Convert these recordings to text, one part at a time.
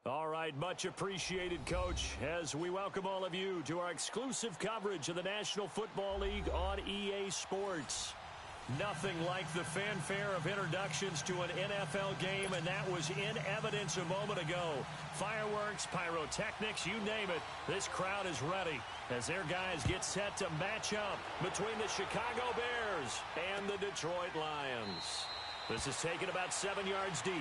All right, much appreciated, Coach, as we welcome all of you to our exclusive coverage of the National Football League on EA Sports. Nothing like the fanfare of introductions to an NFL game, and that was in evidence a moment ago. Fireworks, pyrotechnics, you name it, this crowd is ready as their guys get set to match up between the Chicago Bears and the Detroit Lions. This is taken about 7 yards deep.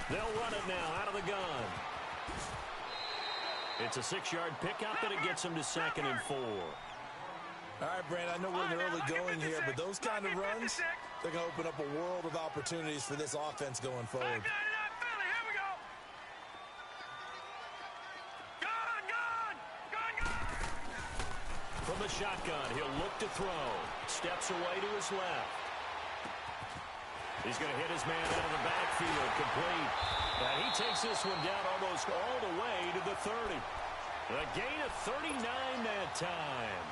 They'll run it now out of the gun. It's a 6-yard pickup, and it gets them to 2nd and 4. All right, Brand, I know we're in the early going here, but those kind of runs, they're going to open up a world of opportunities for this offense going forward. From the shotgun, he'll look to throw. Steps away to his left. He's going to hit his man out of the backfield, complete. And he takes this one down almost all the way to the 30. A gain of 39 that time.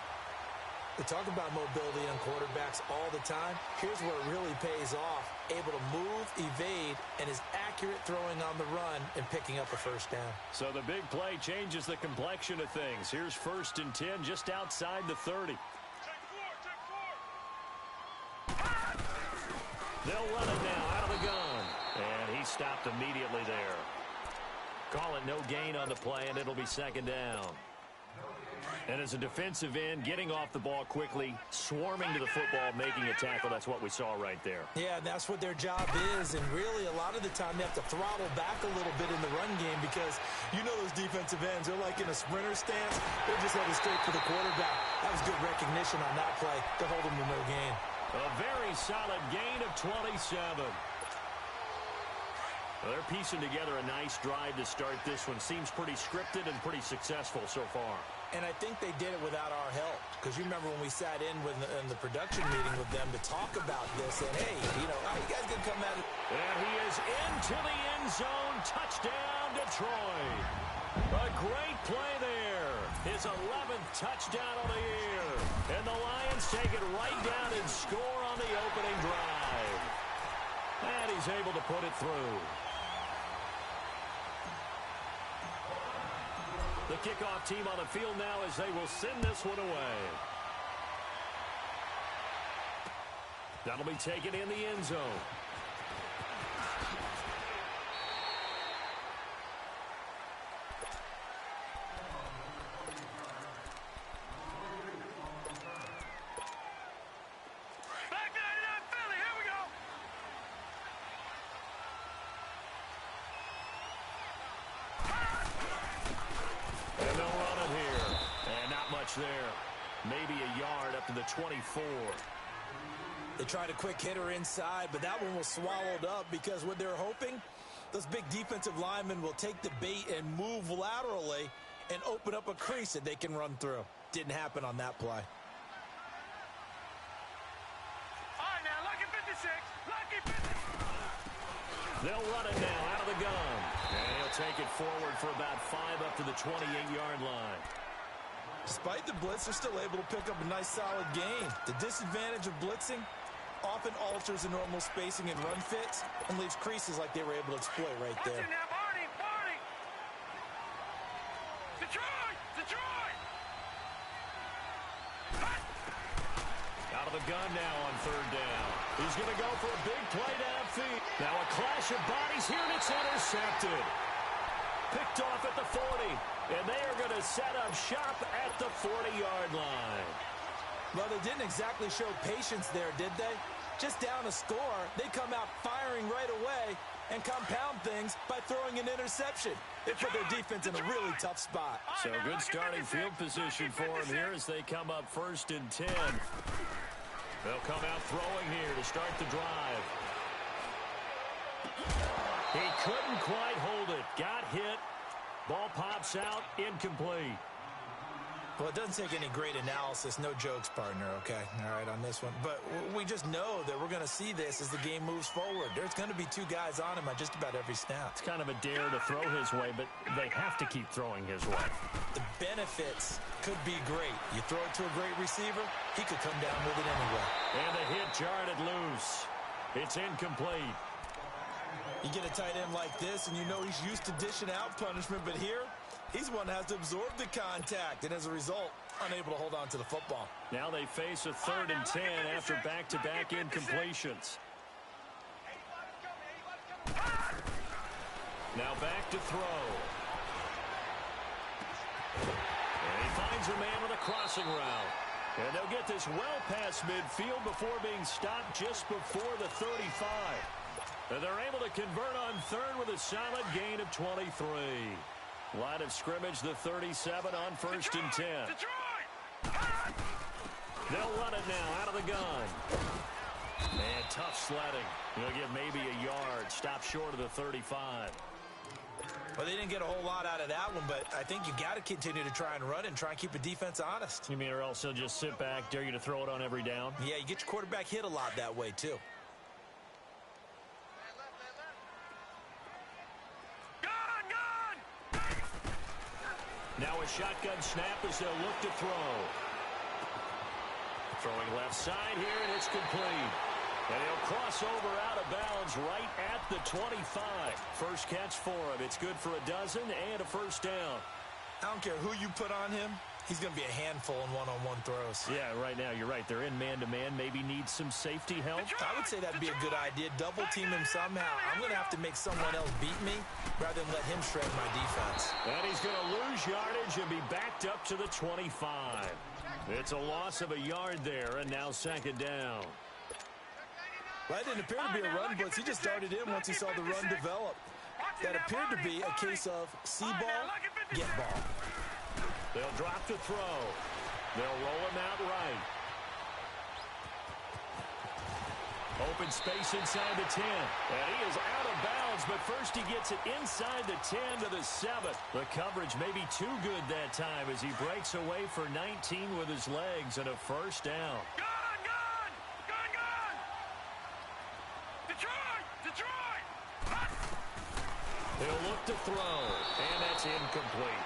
We talk about mobility on quarterbacks all the time. Here's where it really pays off. Able to move, evade, and is accurate throwing on the run and picking up a first down. So the big play changes the complexion of things. Here's 1st and 10 just outside the 30. They'll run it now out of the gun. And he stopped immediately there. Call it no gain on the play, and it'll be 2nd down. And as a defensive end, getting off the ball quickly, swarming to the football, making a tackle, that's what we saw right there. Yeah, and that's what their job is. And really, a lot of the time, they have to throttle back a little bit in the run game because you know those defensive ends, they're like in a sprinter stance. They're just heading straight for the quarterback. That was good recognition on that play to hold them to no gain. A very solid gain of 27. Well, they're piecing together a nice drive to start this one. Seems pretty scripted and pretty successful so far. And I think they did it without our help. Because you remember when we sat in the production meeting with them to talk about this. And, hey, you know, you guys can come at it. And he is into the end zone. Touchdown, Detroit. A great play there. His 11th touchdown of the year. And the Lions take it right down and score on the opening drive. And he's able to put it through. The kickoff team on the field now as they will send this one away. That'll be taken in the end zone. There. Maybe a yard up to the 24. They tried a quick hitter inside, but that one was swallowed up because what they're hoping, those big defensive linemen will take the bait and move laterally and open up a crease that they can run through. Didn't happen on that play. All right, now, lucky 56. Lucky 56. They'll run it now out of the gun. And he'll take it forward for about 5 up to the 28-yard line. Despite the blitz, they're still able to pick up a nice, solid gain. The disadvantage of blitzing often alters the normal spacing and run fits and leaves creases like they were able to exploit right there. Watch it now, Barney! Detroit! Out of the gun now on 3rd down. He's going to go for a big play downfield. Now a clash of bodies here, and it's intercepted. Picked off at the 40. And they are going to set up shop at the 40-yard line. Well, they didn't exactly show patience there, did they? Just down a score, they come out firing right away and compound things by throwing an interception. They put their defense in a really tough spot. So good starting field position for them here as they come up 1st and 10. They'll come out throwing here to start the drive. He couldn't quite hold it. Got hit. Ball pops out, incomplete. Well, it doesn't take any great analysis. No jokes, partner, okay? All right, on this one. But we just know that we're going to see this as the game moves forward. There's going to be two guys on him on just about every snap. It's kind of a dare to throw his way, but they have to keep throwing his way. The benefits could be great. You throw it to a great receiver, he could come down with it anyway. And the hit jarred it loose. It's incomplete. You get a tight end like this, and you know he's used to dishing out punishment, but here, he's one that has to absorb the contact, and as a result, unable to hold on to the football. Now they face a 3rd and 10 after back-to-back incompletions. Now back to throw. And he finds a man with a crossing route. And they'll get this well past midfield before being stopped just before the 35. And they're able to convert on 3rd with a solid gain of 23. Line of scrimmage, the 37 on 1st and 10. They'll run it now out of the gun. And tough sledding. He'll get maybe a yard. Stop short of the 35. Well, they didn't get a whole lot out of that one, but I think you got to continue to try and run and try and keep the defense honest. You mean or else he'll just sit back, dare you to throw it on every down? Yeah, you get your quarterback hit a lot that way, too. Now a shotgun snap as they'll look to throw. Throwing left side here, and it's complete. And he'll cross over out of bounds right at the 25. First catch for him. It's good for a dozen and a first down. I don't care who you put on him. He's going to be a handful in one-on-one throws. Yeah, right now, you're right. They're in man-to-man. Maybe need some safety help. I would say that'd be a good idea. Double team him somehow. I'm going to have to make someone else beat me rather than let him shred my defense. And he's going to lose yardage and be backed up to the 25. It's a loss of a yard there, and now 2nd down. Well, that didn't appear to be a run blitz. He just darted in once he saw the run develop. That appeared to be a case of see ball, get ball. They'll drop to throw. They'll roll him out right. Open space inside the 10. And he is out of bounds, but first he gets it inside the 10 to the 7. The coverage may be too good that time as he breaks away for 19 with his legs and a first down. They'll look to throw, and that's incomplete.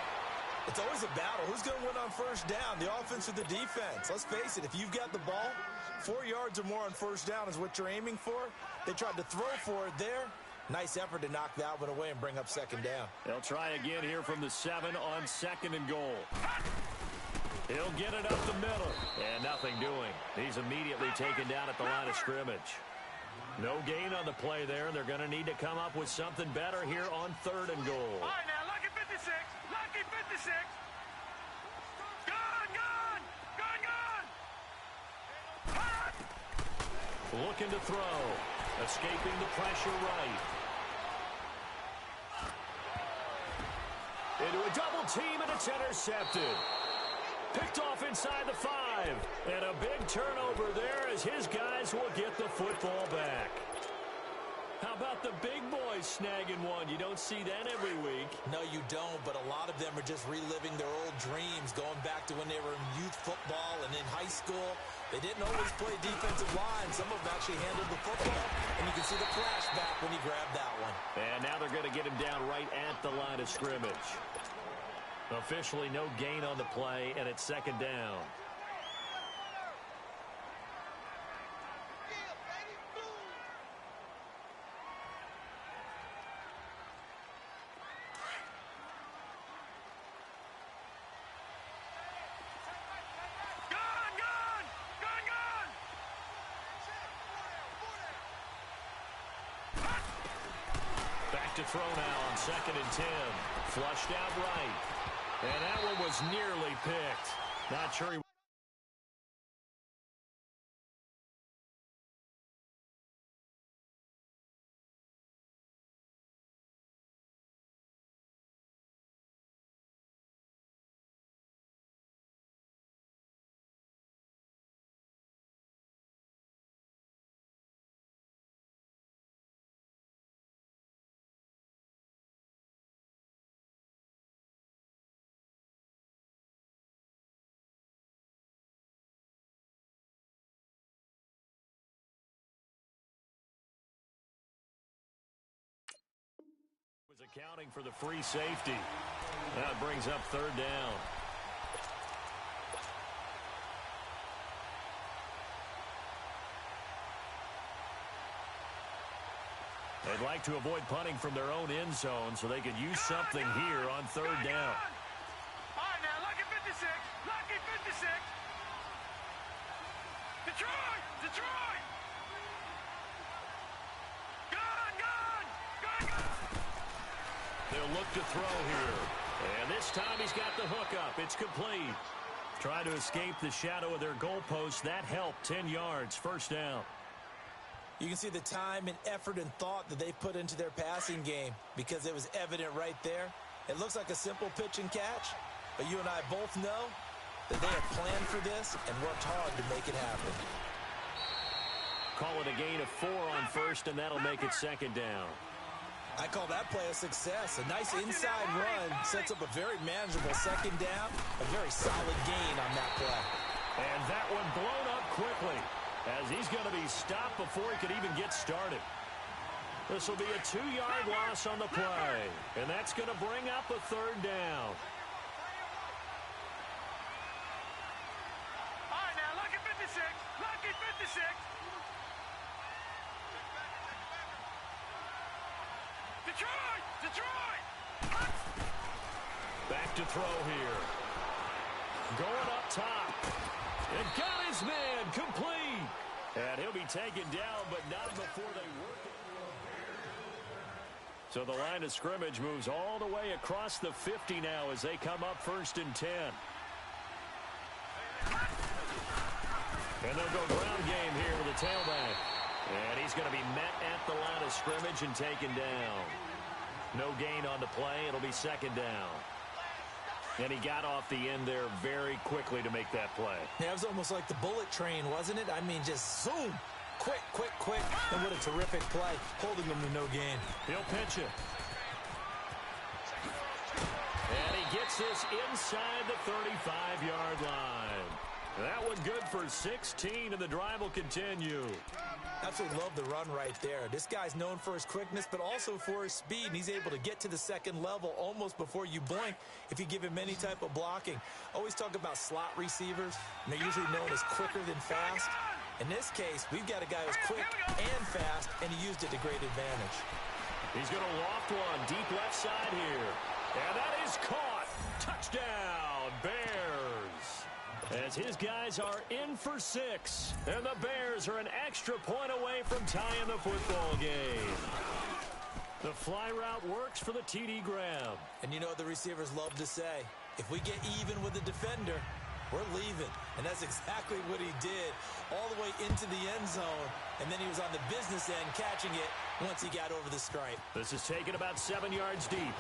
It's always a battle. Who's going to win on first down, the offense or the defense? Let's face it, if you've got the ball, 4 yards or more on first down is what you're aiming for. They tried to throw for it there. Nice effort to knock that one away and bring up 2nd down. They'll try again here from the 7 on 2nd and goal. He'll get it up the middle, and nothing doing. He's immediately taken down at the line of scrimmage. No gain on the play there, and they're going to need to come up with something better here on 3rd and goal. All right, now, lucky 56. Lucky 56. Gun, gun. Gun, gun. Looking to throw. Escaping the pressure right. Into a double team, and it's intercepted. Picked off inside the 5. And a big turnover there as his guys will get the football back. How about the big boys snagging one? You don't see that every week. No, you don't, but a lot of them are just reliving their old dreams, going back to when they were in youth football and in high school. They didn't always play defensive line. Some of them actually handled the football, and you can see the flashback when he grabbed that one. And now they're going to get him down right at the line of scrimmage. Officially no gain on the play, and it's 2nd down. Back to throw now on 2nd and 10. Flushed out right. And that one was nearly picked. Not sure he accounting for the free safety. That brings up third down. They'd like to avoid punting from their own end zone so they could use something here on third down. All right, now, lucky 56. Lucky 56. Detroit! Detroit! Gun! They'll look to throw here. And this time he's got the hook up. It's complete. Trying to escape the shadow of their goalpost. That helped. 10 yards. First down. You can see the time and effort and thought that they put into their passing game because it was evident right there. It looks like a simple pitch and catch, but you and I both know that they have planned for this and worked hard to make it happen. Call it a gain of 4 on first, and that'll make it second down. I call that play a success. A nice inside run sets up a very manageable second down, a very solid gain on that play. And that one blown up quickly, as he's going to be stopped before he could even get started. This will be a 2-yard loss on the play, and that's going to bring up a third down. All right, now, lucky 56. Lucky 56. Detroit! Detroit! Back to throw here. Going up top. And got his man complete. And he'll be taken down, but not before they work it. So the line of scrimmage moves all the way across the 50 now as they come up first and 10. And they'll go ground game here with a tailback. And he's going to be met at the line of scrimmage and taken down. No gain on the play. It'll be second down. And he got off the end there very quickly to make that play. Yeah, it was almost like the bullet train, wasn't it? I mean, just zoom. Quick, quick, quick. And what a terrific play, holding them to no gain. He'll pitch it. And he gets this inside the 35-yard line. That one good for 16, and the drive will continue. Absolutely love the run right there. This guy's known for his quickness, but also for his speed, and he's able to get to the second level almost before you blink if you give him any type of blocking. Always talk about slot receivers, and they're usually known as quicker than fast. In this case, we've got a guy who's quick and fast, and he used it to great advantage. He's going to loft one deep left side here. And that is caught. Touchdown, Bears. As his guys are in for 6. And the Bears are an extra point away from tying the football game. The fly route works for the TD grab. And you know what the receivers love to say? If we get even with the defender, we're leaving. And that's exactly what he did all the way into the end zone. And then he was on the business end catching it once he got over the stripe. This is taken about 7 yards deep.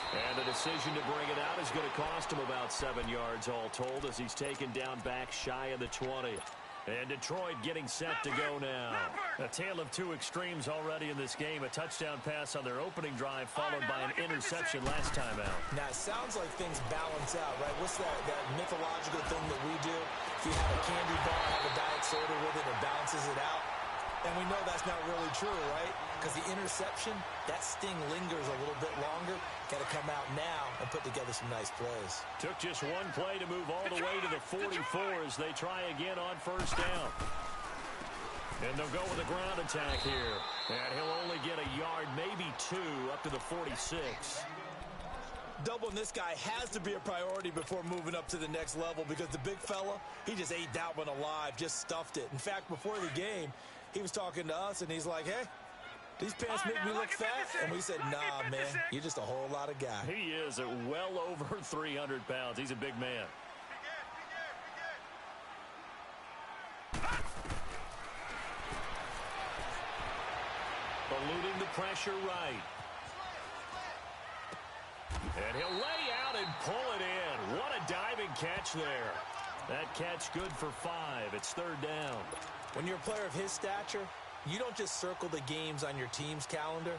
And the decision to bring it out is going to cost him about 7 yards all told as he's taken down back shy of the 20. And Detroit getting set to go now. A tale of two extremes already in this game. A touchdown pass on their opening drive followed by an interception last time out. Now, it sounds like things balance out, right? What's that mythological thing that we do? If you have a candy bar, have a diet soda with it, it balances it out. And we know that's not really true, right? Because the interception, that sting lingers a little bit longer. Got to come out now and put together some nice plays. Took just one play to move all the way to the 44 as they try again on first down. And they'll go with a ground attack here. And he'll only get a yard, maybe 2, up to the 46. Doubling this guy has to be a priority before moving up to the next level because the big fella, he just ate that one alive, just stuffed it. In fact, before the game, he was talking to us, and he's like, hey, these pants make me look fat. And we said, nah, man, you're just a whole lot of guy. He is at well over 300 pounds. He's a big man. Eluding the pressure right. And he'll lay out and pull it in. What a diving catch there. That catch good for 5. It's third down. When you're a player of his stature, you don't just circle the games on your team's calendar.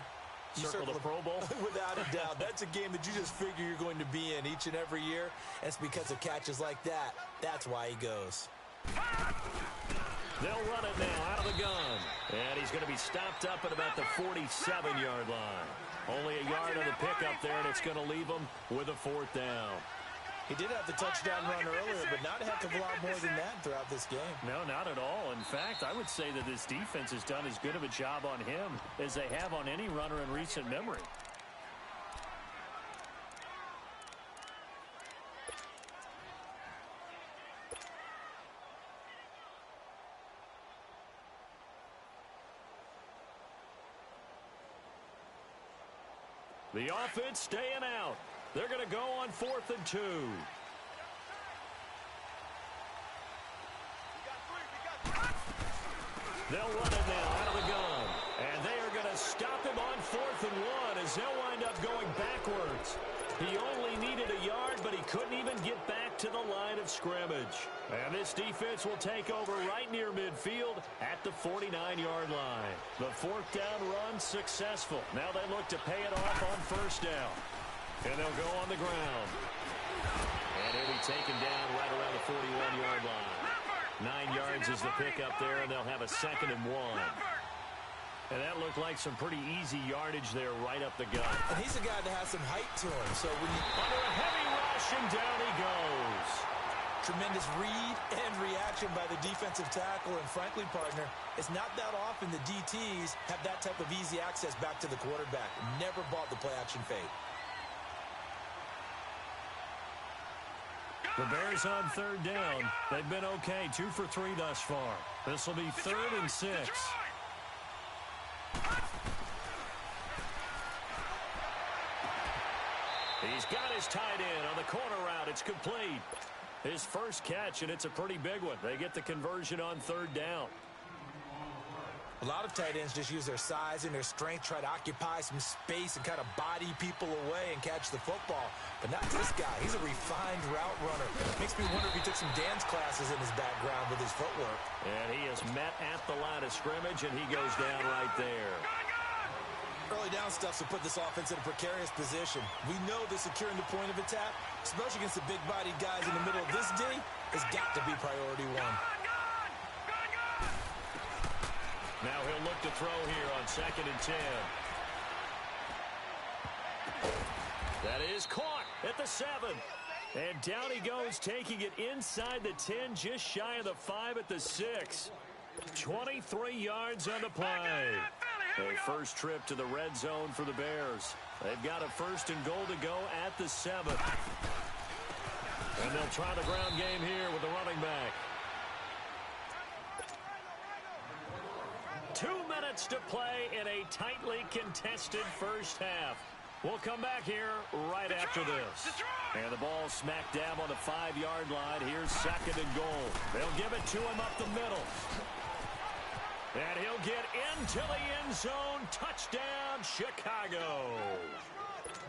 You circle the Pro Bowl? Without a doubt. That's a game that you just figure you're going to be in each and every year. And it's because of catches like that. That's why he goes. They'll run it now out of the gun. And he's going to be stopped up at about the 47-yard line. Only a yard on the pickup there, and it's going to leave him with a 4th down. He did have the touchdown run earlier, but not a heck of a lot more than that throughout this game. No, not at all. In fact, I would say that this defense has done as good of a job on him as they have on any runner in recent memory. The offense staying out. They're going to go on 4th and 2. They'll run it now out of the gun. And they are going to stop him on 4th and 1 as they'll wind up going backwards. He only needed a yard, but he couldn't even get back to the line of scrimmage. And this defense will take over right near midfield at the 49-yard line. The 4th down run successful. Now they look to pay it off on 1st down. And they'll go on the ground. And he'll be taken down right around the 41-yard line. 9 yards is the pickup there, and they'll have a 2nd and 1. And that looked like some pretty easy yardage there right up the gut. And he's a guy that has some height to him. So when you under a heavy rush, and down he goes. Tremendous read and reaction by the defensive tackle. And frankly, partner, it's not that often the DTs have that type of easy access back to the quarterback. Never bought the play-action fade. The Bears on 3rd down. They've been okay, 2 for 3 thus far. This will be 3rd and 6. He's got his tight end on the corner route. It's complete. His first catch, and it's a pretty big one. They get the conversion on 3rd down. A lot of tight ends just use their size and their strength, try to occupy some space and kind of body people away and catch the football. But not this guy. He's a refined route runner. Makes me wonder if he took some dance classes in his background with his footwork. And he is met at the line of scrimmage, and he goes down right there. Early down stuff to put this offense in a precarious position. We know that securing the point of attack, especially against the big-bodied guys in the middle of this D, has got to be priority 1. Now he'll look to throw here on 2nd and 10. That is caught at the 7. And down he goes, taking it inside the 10, just shy of the 5 at the 6. 23 yards on the play. A first trip to the red zone for the Bears. They've got a 1st and goal to go at the 7. And they'll try the ground game here with the running back. 2 minutes to play in a tightly contested first half. We'll come back here right after this. And the ball smack dab on the 5-yard line. Here's 2nd and goal. They'll give it to him up the middle. And he'll get into the end zone. Touchdown, Chicago.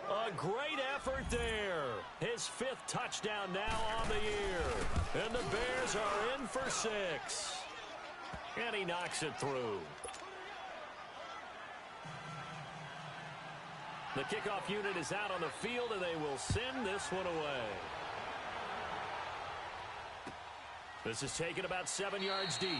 A great effort there. His 5th touchdown now on the year. And the Bears are in for 6. And he knocks it through. The kickoff unit is out on the field, and they will send this one away. This is taken about 7 yards deep.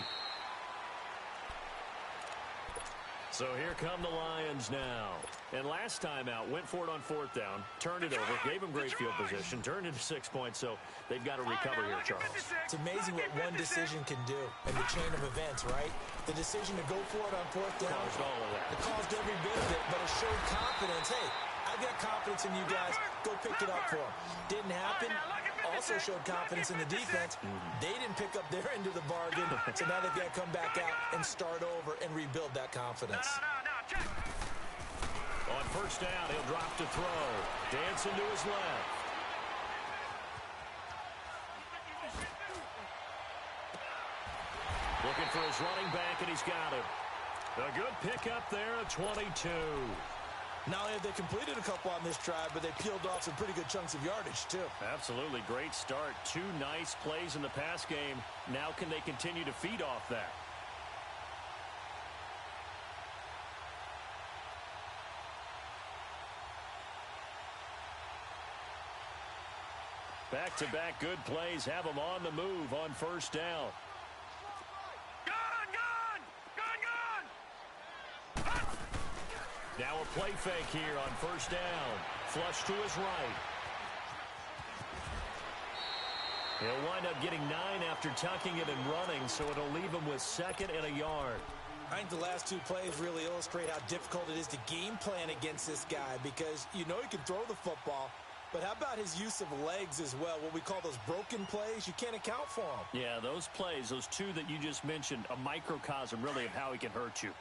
So here come the Lions now. And last time out, went for it on 4th down, turned it over, gave him great field position, turned into 6 points, so they've got to recover here, Charles. It's amazing what one decision can do in the chain of events, right? The decision to go for it on 4th down. Caused all of that. It caused every bit of it, but it showed confidence. Hey, I've got confidence in you guys. Go pick it up for them. Didn't happen. Also showed confidence in the defense. They didn't pick up their end of the bargain, so now they've got to come back out and start over and rebuild that confidence. On 1st down, he'll drop to throw. Dancing to his left. Looking for his running back, and he's got it. A good pickup there at 22. Not only have they completed a couple on this drive, but they peeled off some pretty good chunks of yardage, too. Absolutely. Great start. 2 nice plays in the pass game. Now can they continue to feed off that? Back-to-back good plays have them on the move on 1st down. play fake here on first down. Flush to his right. He'll wind up getting 9 after tucking it and running, so it'll leave him with 2nd and a yard. I think the last 2 plays really illustrate how difficult it is to game plan against this guy because you know he can throw the football, but how about his use of legs as well? What we call those broken plays, you can't account for them. Yeah, those plays, those 2 that you just mentioned, a microcosm really of how he can hurt you.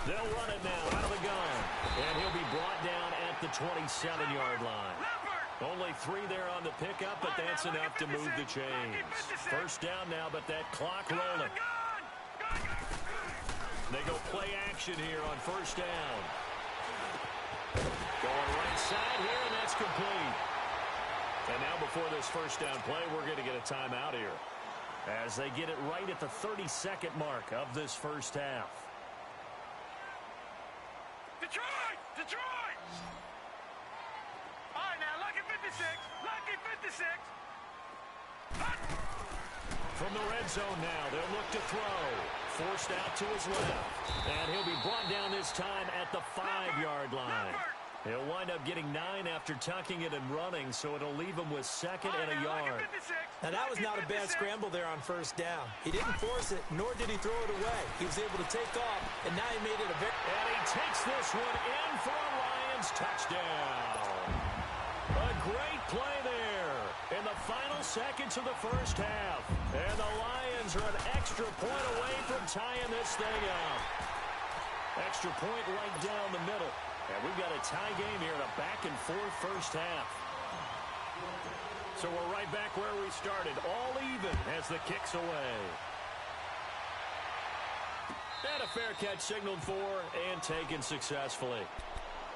They'll run it now out of the gun. And he'll be brought down at the 27-yard line. Only 3 there on the pickup, but that's enough to move the chains. First down now, but that clock rolling. They go play action here on first down. Going right side here, and that's complete. And now before this first down play, we're going to get a timeout here as they get it right at the 32nd mark of this first half. Detroit! Detroit! All right, now, lucky 56. Lucky 56. From the red zone now, they'll look to throw. Forced out to his left. And he'll be brought down this time at the 5-yard line. He'll wind up getting 9 after tucking it and running, so it'll leave him with 2nd and a yard. Now, that was not a bad scramble there on first down. He didn't force it, nor did he throw it away. He was able to take off, and now he made it a very... And he takes this one in for a Lions touchdown. A great play there in the final seconds of the first half. And the Lions are an extra point away from tying this thing up. Extra point right down the middle. And we've got a tie game here in a back-and-forth first half. So we're right back where we started, all even as the kick's away. And a fair catch signaled for and taken successfully.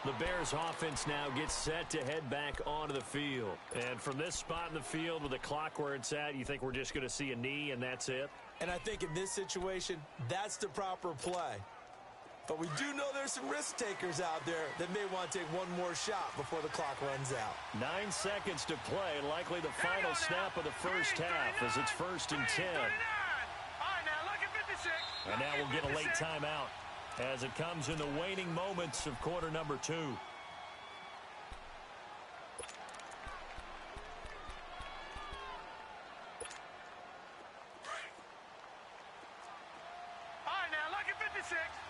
The Bears offense now gets set to head back onto the field. And from this spot in the field with the clock where it's at, you think we're just going to see a knee and that's it? And I think in this situation, that's the proper play. But we do know there's some risk takers out there that may want to take one more shot before the clock runs out. 9 seconds to play, likely the final snap of the first half as it's 1st and 10. And now we'll get a late timeout as it comes in the waning moments of quarter number 2.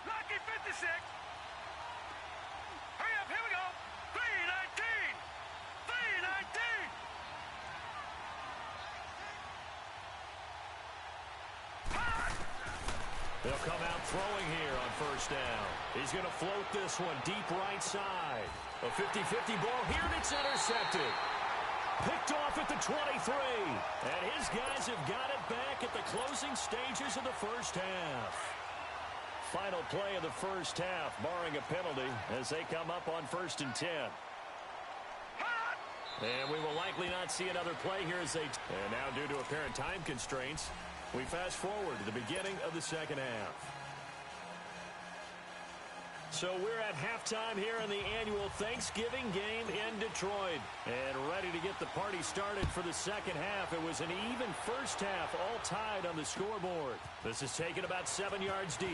Lucky 56. Hurry up, here we go. 319. 319. They'll come out throwing here on first down. He's going to float this one deep right side. A 50-50 ball here, and it's intercepted. Picked off at the 23. And his guys have got it back at the closing stages of the first half. Final play of the first half, barring a penalty, as they come up on 1st and 10. And we will likely not see another play here as they... And now, due to apparent time constraints, we fast forward to the beginning of the second half. So we're at halftime here in the annual Thanksgiving game in Detroit. And ready to get the party started for the second half. It was an even first half, all tied on the scoreboard. This is taken about 7 yards deep.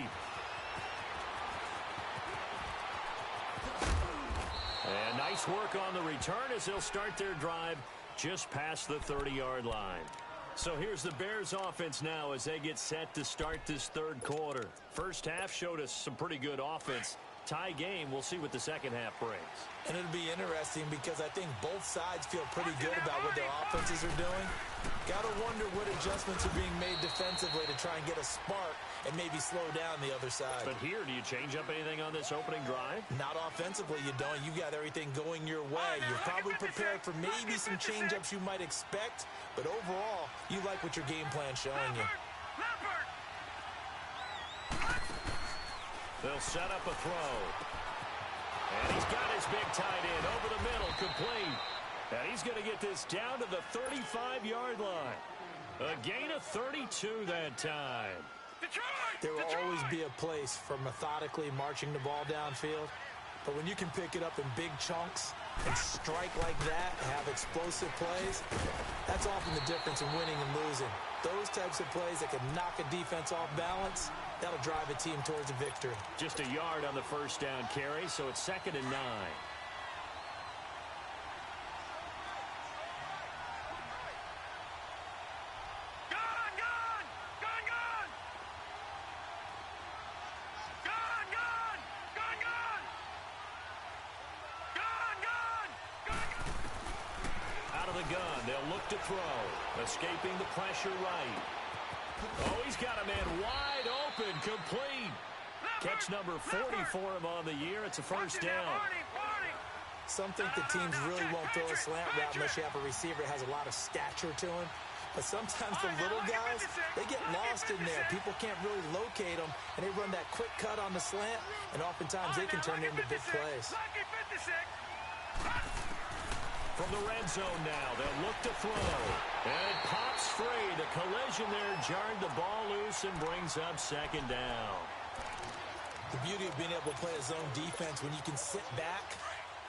And nice work on the return as they'll start their drive just past the 30-yard line. So here's the Bears offense now as they get set to start this third quarter. First half showed us some pretty good offense. Tie game, we'll see what the second half brings. And it'll be interesting because I think both sides feel pretty good about what their offenses are doing. Got to wonder what adjustments are being made defensively to try and get a spark and maybe slow down the other side. But here, do you change up anything on this opening drive? Not offensively, you don't. You got everything going your way. You're probably prepared for maybe some change-ups you might expect, but overall, you like what your game plan's showing you. They'll set up a throw. And he's got his big tight end over the middle, complete. And he's going to get this down to the 35-yard line. A gain of 32 that time. There will always be a place for methodically marching the ball downfield. But when you can pick it up in big chunks and strike like that and have explosive plays, that's often the difference in winning and losing. Those types of plays that can knock a defense off balance, that'll drive a team towards a victory. Just a yard on the first down carry, so it's 2nd and 9. They'll look to throw. Escaping the pressure right. Oh, he's got a man wide open. Complete. Catch number 40 for him on the year. It's a first down. Some think the teams really won't throw a slant route unless you have a receiver that has a lot of stature to him. But sometimes the little guys, they get lost in there. People can't really locate them, and they run that quick cut on the slant, and oftentimes they can turn into big plays. From the red zone now, they'll look to throw. And it pops free. The collision there jarred the ball loose and brings up 2nd down. The beauty of being able to play a zone defense when you can sit back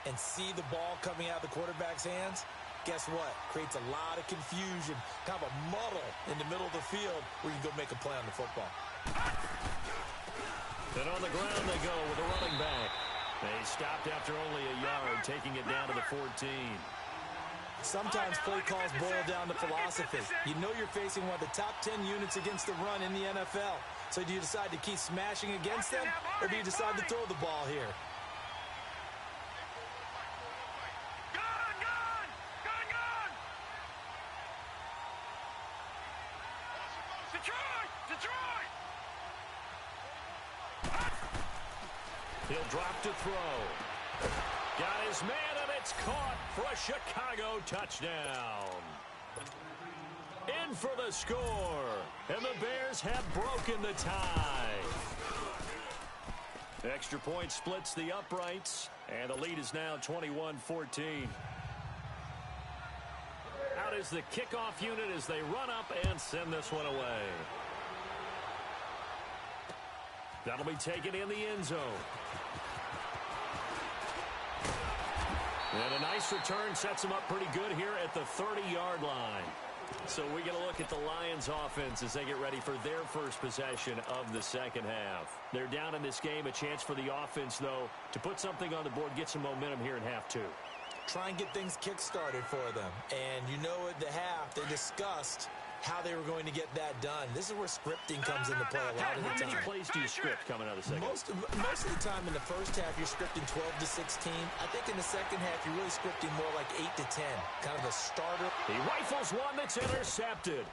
and see the ball coming out of the quarterback's hands, guess what? Creates a lot of confusion, kind of a muddle in the middle of the field where you can go make a play on the football. Then on the ground they go with a running back. They stopped after only a yard, taking it down to the 14. Sometimes play calls boil down to philosophy. You know you're facing one of the top 10 units against the run in the NFL. So do you decide to keep smashing against them, or do you decide to throw the ball here? He'll drop to throw. Got his man, and it's caught for a Chicago touchdown. In for the score, and the Bears have broken the tie. Extra point splits the uprights, and the lead is now 21-14. Out is the kickoff unit as they run up and send this one away. That'll be taken in the end zone. And a nice return sets him up pretty good here at the 30-yard line. So we get a look at the Lions offense as they get ready for their first possession of the second half. They're down in this game. A chance for the offense, though, to put something on the board, get some momentum here in half 2. Try and get things kick-started for them. And you know at the half, they discussed how they were going to get that done. This is where scripting comes into play a lot of the time. How many plays do you script coming out of the second? Most of the time in the first half, you're scripting 12 to 16. I think in the second half, you're really scripting more like 8 to 10. Kind of a starter. He rifles one that's intercepted.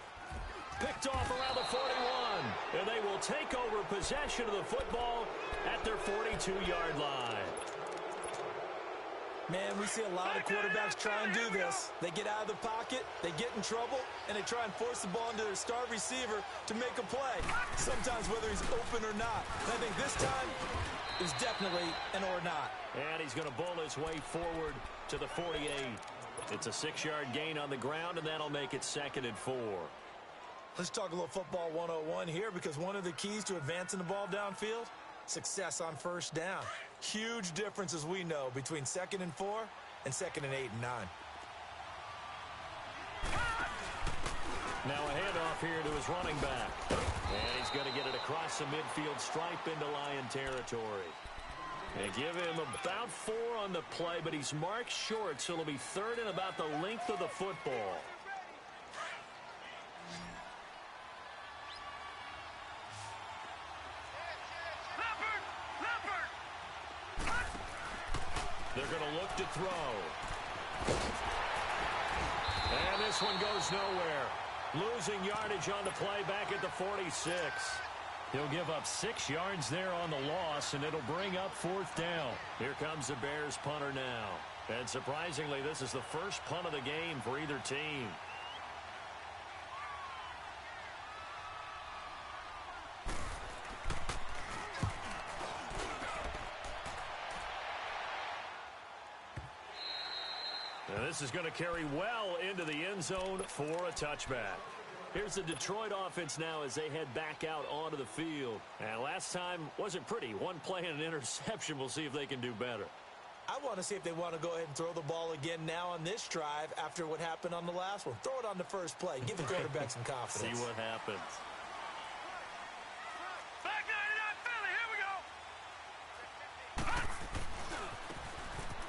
Picked off around the 41. And they will take over possession of the football at their 42-yard line. Man, we see a lot of quarterbacks try and do this. They get out of the pocket, they get in trouble, and they try and force the ball into their star receiver to make a play, sometimes whether he's open or not. And I think this time, it was definitely an or not. And he's going to bowl his way forward to the 48. It's a 6-yard gain on the ground, and that'll make it 2nd and 4. Let's talk a little football 101 here, because one of the keys to advancing the ball downfield, success on first down. Huge difference, as we know, between 2nd and 4 and 2nd and 8 and 9. Now a handoff here to his running back. And he's going to get it across the midfield stripe into Lion territory. They give him about 4 on the play, but he's marked short, so it'll be 3rd and about the length of the football. They're going to look to throw. And this one goes nowhere. Losing yardage on the play back at the 46. He'll give up 6 yards there on the loss, and it'll bring up 4th down. Here comes the Bears punter now. And surprisingly, this is the first punt of the game for either team. Now this is going to carry well into the end zone for a touchback. Here's the Detroit offense now as they head back out onto the field. And last time wasn't pretty. 1 play and an interception. We'll see if they can do better. I want to see if they want to go ahead and throw the ball again now on this drive after what happened on the last one. Throw it on the first play. Give the quarterback some confidence. See what happens. Back 99 Philly, here we go.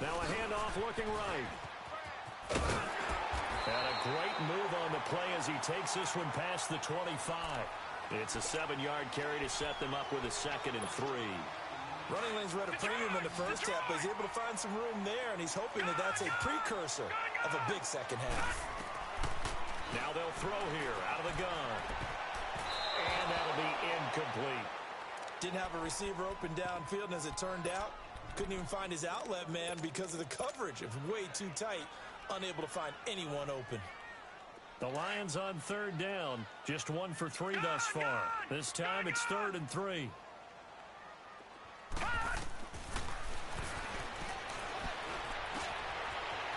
Now a handoff looking right. And a great move on the play as he takes this one past the 25. It's a 7-yard carry to set them up with a 2nd and 3. Running lanes were at a premium in the first half, but he's able to find some room there, and he's hoping that that's a precursor of a big second half. Now they'll throw here out of the gun. And that'll be incomplete. Didn't have a receiver open downfield, and as it turned out, couldn't even find his outlet man because of the coverage. It was way too tight, unable to find anyone open. The Lions on 3rd down, just 1 for 3 thus far. This time it's 3rd and 3.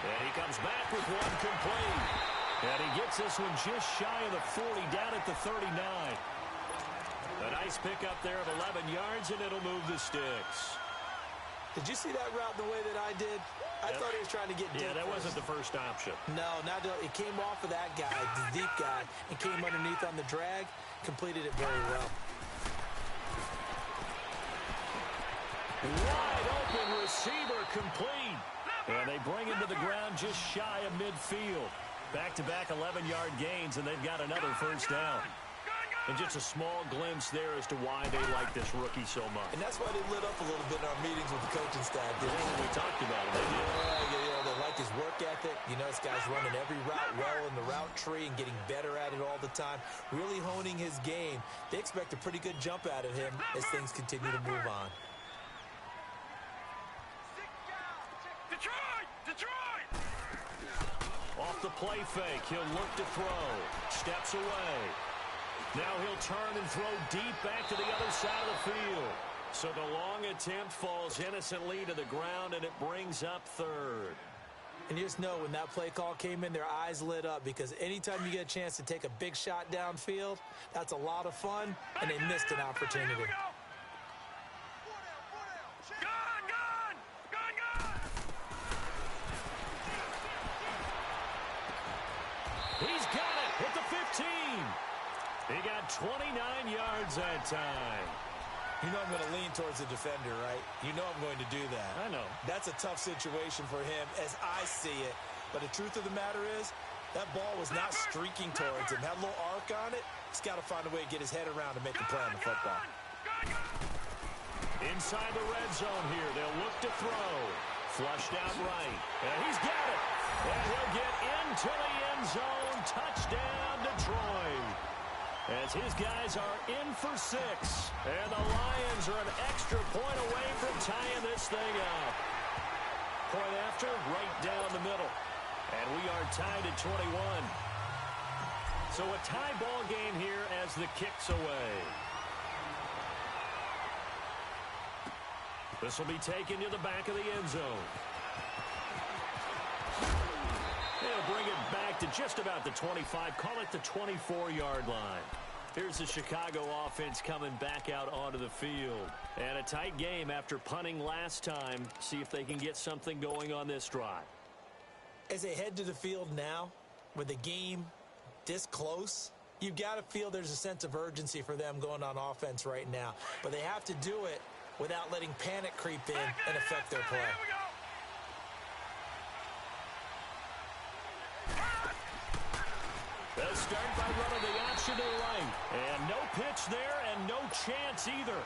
And he comes back with one complete. And he gets this one just shy of the 40, down at the 39. A nice pickup there of 11 yards, and it'll move the sticks. Did you see that route the way that I did? I thought he was trying to get deep. Yeah, that wasn't the first option. No, it came off of that guy, the deep guy, and came underneath on the drag. Completed it very well. Wide open receiver complete. And they bring him to the ground just shy of midfield. Back-to-back 11-yard gains, and they've got another first down. And just a small glimpse there as to why they like this rookie so much. And that's why they lit up a little bit in our meetings with the coaching staff. We talked about it. They like his work ethic. You know, this guy's running every route well in the route tree and getting better at it all the time. Really honing his game. They expect a pretty good jump out of him as things continue to move on. Detroit! Off the play fake, he'll look to throw. Steps away. Now he'll turn and throw deep back to the other side of the field. So the long attempt falls innocently to the ground, and it brings up 3rd. And you just know when that play call came in, their eyes lit up, because anytime you get a chance to take a big shot downfield, that's a lot of fun, and they missed an opportunity. He's got it at the 15. He got 29 yards that time. You know I'm going to lean towards the defender, right? You know I'm going to do that. I know. That's a tough situation for him as I see it. But the truth of the matter is, that ball was not streaking towards him. Had a little arc on it. He's got to find a way to get his head around and make a play on the football. Inside the red zone here. They'll look to throw. Flushed out right. And he's got it. And he'll get into the end zone. Touchdown, Detroit. As his guys are in for 6. And the Lions are an extra point away from tying this thing up. Point after, right down the middle. And we are tied at 21. So a tie ball game here as the kick's away. This will be taken to the back of the end zone. They'll bring it back to just about the 25. Call it the 24-yard line. Here's the Chicago offense coming back out onto the field. And a tight game after punting last time. See if they can get something going on this drive. As they head to the field now, with the game this close, you've got to feel there's a sense of urgency for them going on offense right now. But they have to do it without letting panic creep in and affect their play. They'll start by running the option to the right. And no pitch there and no chance either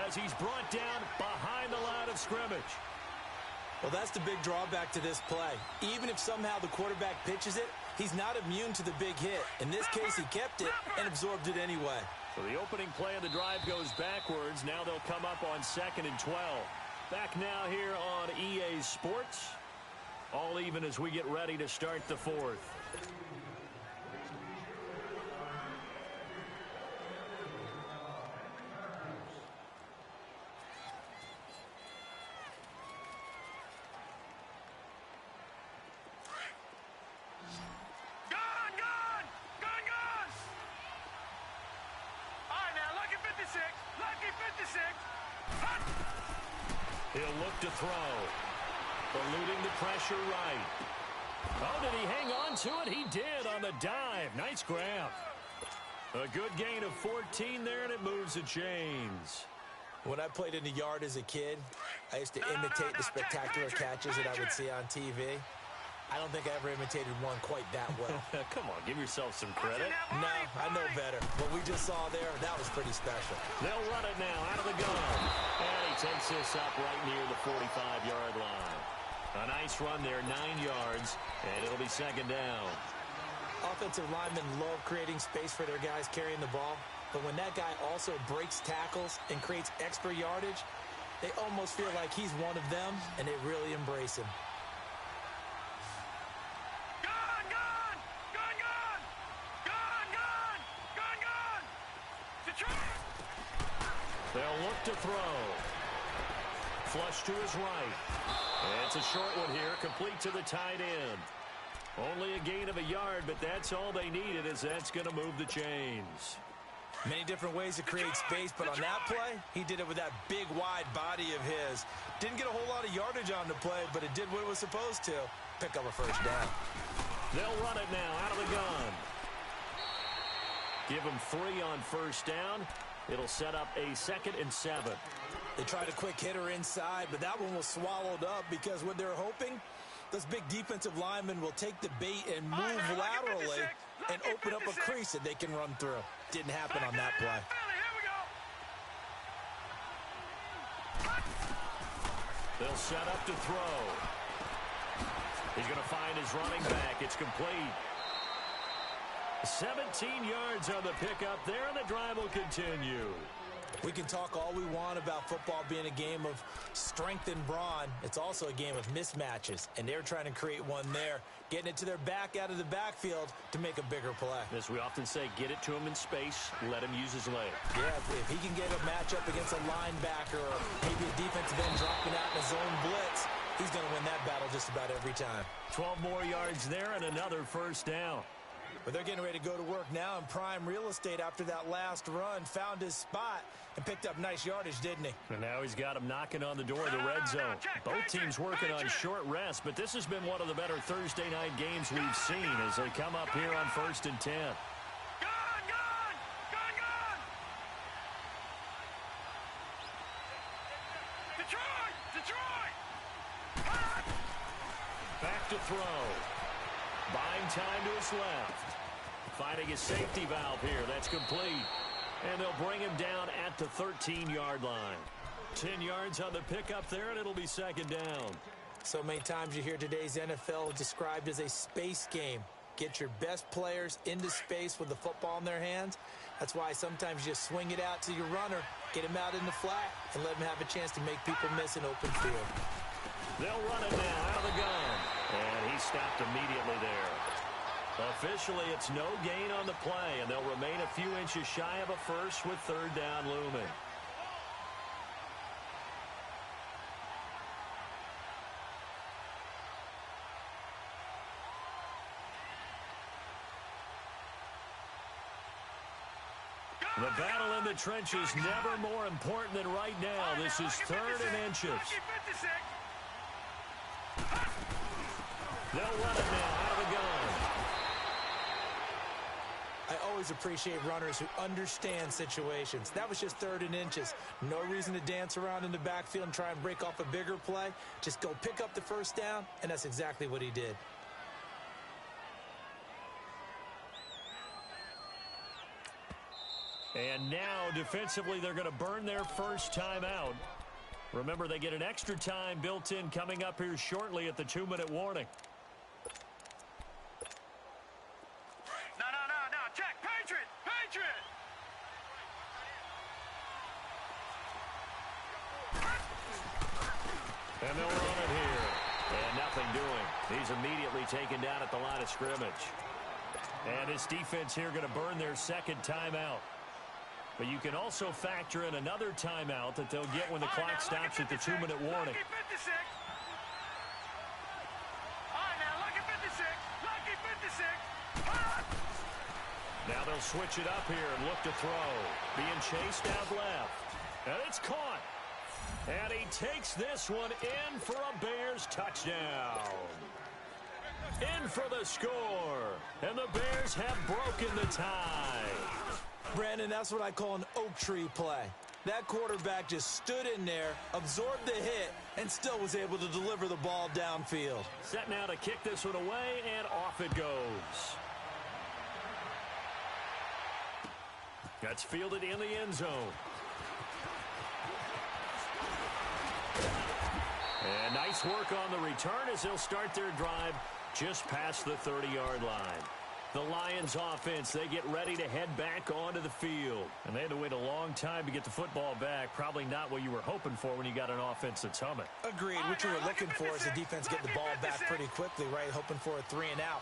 as he's brought down behind the line of scrimmage. Well, that's the big drawback to this play. Even if somehow the quarterback pitches it, he's not immune to the big hit. In this case, he kept it and absorbed it anyway. So the opening play of the drive goes backwards. Now they'll come up on 2nd and 12. Back now here on EA Sports. All even as we get ready to start the 4th. He'll look to throw. Eluding the pressure right. Oh, did he hang on to it? He did on the dive. Nice grab. A good gain of 14 there, and it moves the chains. When I played in the yard as a kid, I used to imitate the spectacular catches that I would see on TV. I don't think I ever imitated one quite that well. Come on, give yourself some credit. No, I know better. What we just saw there, that was pretty special. They'll run it now out of the gun. And he takes this up right near the 45-yard line. A nice run there, 9 yards, and it'll be second down. Offensive linemen love creating space for their guys carrying the ball, but when that guy also breaks tackles and creates extra yardage, they almost feel like he's one of them, and they really embrace him. They'll look to throw. Flush to his right. And it's a short one here, complete to the tight end. Only a gain of a yard, but that's all they needed, as that's going to move the chains. Many different ways to create space, but on that play, he did it with that big, wide body of his. Didn't get a whole lot of yardage on the play, but it did what it was supposed to. Pick up a first down. They'll run it now out of the gun. Give him 3 on first down. It'll set up a 2nd and 7. They tried a quick hitter inside, but that one was swallowed up because what they're hoping, those big defensive linemen will take the bait and move laterally and open up a crease that they can run through. Didn't happen on that play. They'll set up to throw. He's going to find his running back. It's complete. 17 yards on the pickup there, and the drive will continue. We can talk all we want about football being a game of strength and brawn. It's also a game of mismatches, and they're trying to create one there, getting it to their back out of the backfield to make a bigger play. As we often say, get it to him in space, let him use his leg. Yeah, if he can get a matchup against a linebacker or maybe a defensive end dropping out in a zone blitz, he's going to win that battle just about every time. 12 more yards there and another first down. But they're getting ready to go to work now in prime real estate after that last run. Found his spot and picked up nice yardage, didn't he? And now he's got him knocking on the door of the red zone. Both teams working on short rest, but this has been one of the better Thursday night games we've seen as they come up here on 1st and 10. Back to throw. Buying time to his left. Finding his safety valve here. That's complete. And they'll bring him down at the 13-yard line. 10 yards on the pickup there, and it'll be second down. So many times you hear today's NFL described as a space game. Get your best players into space with the football in their hands. That's why sometimes you just swing it out to your runner, get him out in the flat, and let him have a chance to make people miss an open field. They'll run it now out of the gun. And he stopped immediately there. Officially, it's no gain on the play, and they'll remain a few inches shy of a first with 3rd down looming. The battle in the trenches never more important than right now. This is 3rd and inches. They'll run it now out of the gun. I always appreciate runners who understand situations. That was just 3rd and inches. No reason to dance around in the backfield and try and break off a bigger play. Just go pick up the first down, and that's exactly what he did. And now, defensively, they're going to burn their first timeout. Remember, they get an extra time built in coming up here shortly at the 2-minute warning. No. Check. Patriot. And they'll run it here. And nothing doing. He's immediately taken down at the line of scrimmage. And this defense here going to burn their 2nd timeout. But you can also factor in another timeout that they'll get when the clock stops at the 2-minute warning. Now they'll switch it up here and look to throw. Being chased out left. And it's caught. And he takes this one in for a Bears touchdown. In for the score. And the Bears have broken the tie. Brandon, that's what I call an oak tree play. That quarterback just stood in there, absorbed the hit, and still was able to deliver the ball downfield. Set now to kick this one away, and off it goes. That's fielded in the end zone. And nice work on the return as they'll start their drive just past the 30-yard line. The Lions offense, they get ready to head back onto the field. And they had to wait a long time to get the football back. Probably not what you were hoping for when you got an offense that's humming. Agreed. What you were looking for is the defense get the ball back pretty quickly, right? Hoping for a 3 and out.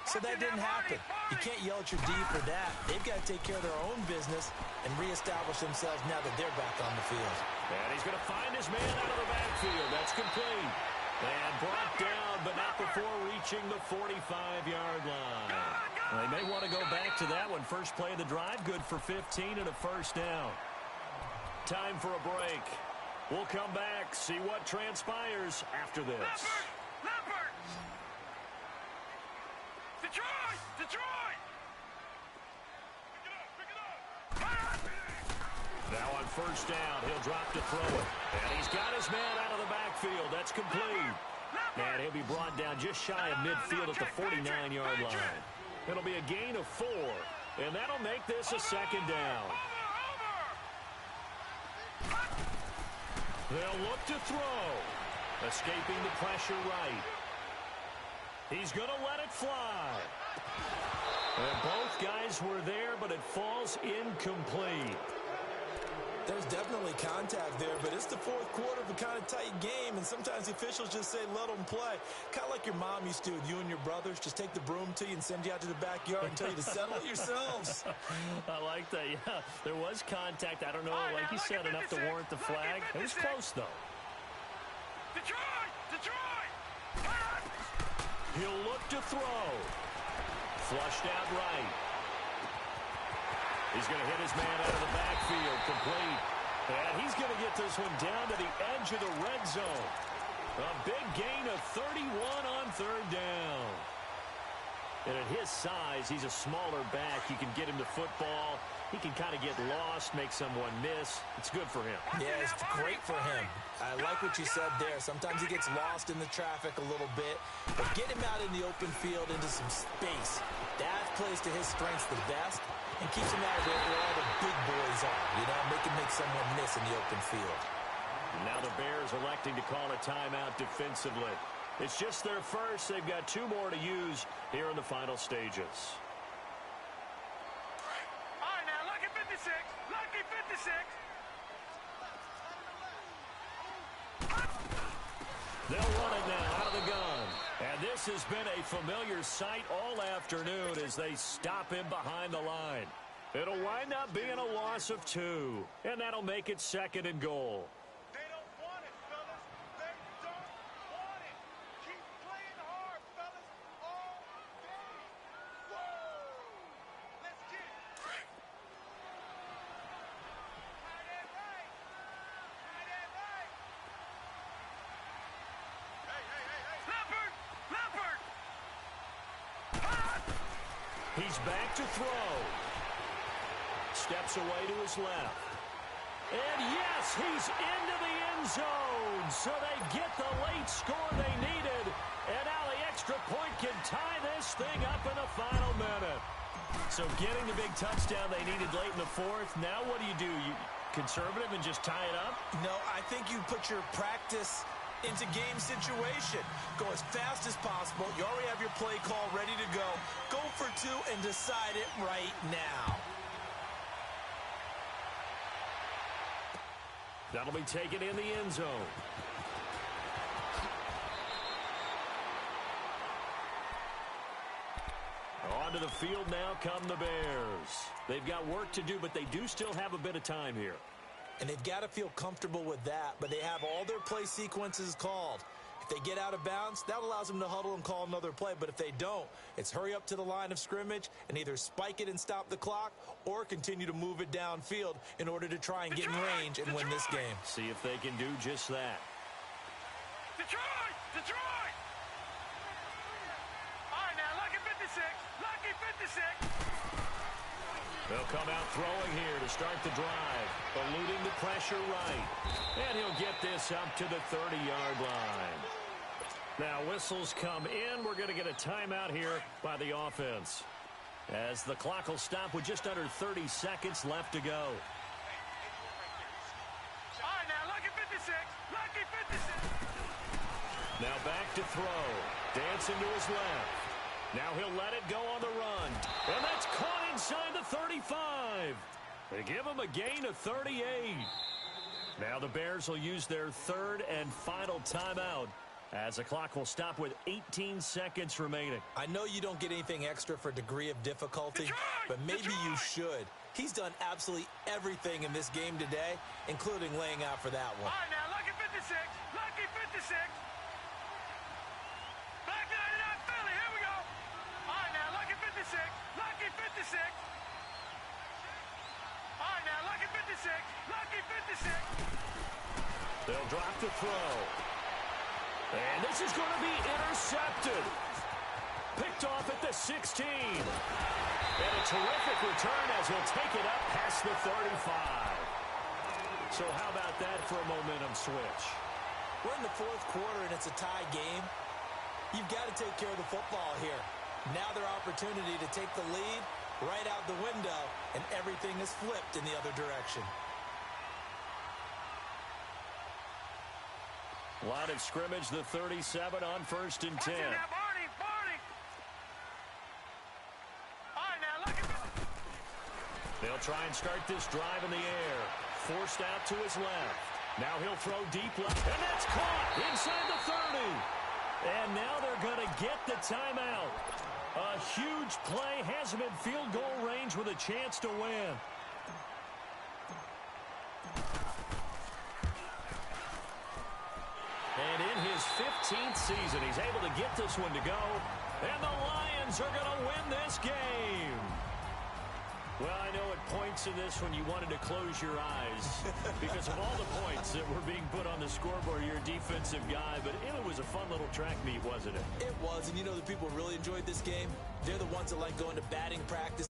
So that didn't happen. You can't yell at your D for that. They've got to take care of their own business and reestablish themselves now that they're back on the field. And he's going to find his man out of the backfield. That's complete. And brought down, but not before reaching the 45-yard line. Well, they may want to go back to that one. First play of the drive, good for 15 and a first down. Time for a break. We'll come back, see what transpires after this. Leopard! Detroit! Detroit! Pick it up! Now on first down, he'll drop to throw it. And he's got his man out of the backfield. That's complete. And he'll be brought down just shy of midfield at the 49-yard line. It'll be a gain of 4, and that'll make this a second down. They'll look to throw. Escaping the pressure right. He's going to let it fly. And both guys were there, but it falls incomplete. There's definitely contact there, but it's the fourth quarter of a kind of tight game, and sometimes the officials just say, let them play. Kind of like your mom used to with you and your brothers. Just take the broom to you and send you out to the backyard and tell you to settle it yourselves. I like that, yeah. There was contact. I don't know, like you said, enough to warrant the flag. It was close, though. Detroit! Detroit! He'll look to throw. Flushed out right. He's going to hit his man out of the backfield, complete. And he's going to get this one down to the edge of the red zone. A big gain of 31 on third down. And at his size, he's a smaller back. You can get him to football. He can kind of get lost, make someone miss. It's good for him. Yeah, it's great for him. I like what you said there. Sometimes he gets lost in the traffic a little bit. But get him out in the open field into some space. That plays to his strengths the best. And keeps him out of where all the big boys are, you know, make someone miss in the open field. Now the Bears electing to call a timeout defensively. It's just their first. They've got 2 more to use here in the final stages. All right, now, lucky 56. Lucky 56. They'll run it now out of the gun. And this has been a familiar sight all afternoon as they stop him behind the line. It'll wind up being a loss of 2, and that'll make it 2nd and goal. They don't want it, fellas. They don't want it. Keep playing hard, fellas, all day. Whoa! Let's get it. Right and right. Right and right. Hey. Leopard! Leopard! He's back to throw. Steps away to his left. And yes, he's into the end zone. So they get the late score they needed. And now the extra point can tie this thing up in the final minute. So getting the big touchdown they needed late in the fourth. Now what do? You conservative and just tie it up? No, I think you put your practice into game situation. Go as fast as possible. You already have your play call ready to go. Go for 2 and decide it right now. That'll be taken in the end zone. Onto the field now come the Bears. They've got work to do, but they do still have a bit of time here. And they've got to feel comfortable with that, but they have all their play sequences called. If they get out of bounds, that allows them to huddle and call another play. But if they don't, it's hurry up to the line of scrimmage and either spike it and stop the clock or continue to move it downfield in order to try and get in range and win this game. See if they can do just that. Detroit! Detroit! All right, now, lucky 56. Lucky 56. They'll come out throwing here to start the drive. Eluding the pressure right. And he'll get this up to the 30-yard line. Now, whistles come in. We're going to get a timeout here by the offense, as the clock will stop with just under 30 seconds left to go. All right, now, lucky 56. Lucky 56. Now back to throw. Dancing to his left. Now he'll let it go on the run. And that's caught inside the 35. They give him a gain of 38. Now the Bears will use their third and final timeout, as the clock will stop with 18 seconds remaining. I know you don't get anything extra for degree of difficulty, but maybe you should. He's done absolutely everything in this game today, including laying out for that one. All right, now, lucky 56. Lucky 56. Back 99 Philly. Here we go. All right, now, lucky 56. Lucky 56. All right, now, lucky 56. Lucky 56. They'll drop the throw. And this is going to be intercepted. Picked off at the 16. And a terrific return as he'll take it up past the 35. So how about that for a momentum switch? We're in the fourth quarter, and it's a tie game. You've got to take care of the football here. Now their opportunity to take the lead right out the window, and everything is flipped in the other direction. Line of scrimmage, the 37 on 1st and 10. Now, Barney, Barney. All right, now, lucky 56. They'll try and start this drive in the air. Forced out to his left. Now he'll throw deep left. And that's caught inside the 30. And now they're going to get the timeout. A huge play, has him in field goal range with a chance to win. And in his 15th season, he's able to get this one to go. And the Lions are going to win this game. Well, I know at points in this one you wanted to close your eyes because of all the points that were being put on the scoreboard. You're a defensive guy, but it was a fun little track meet, wasn't it? It was, and you know the people who really enjoyed this game? They're the ones that like going to batting practice.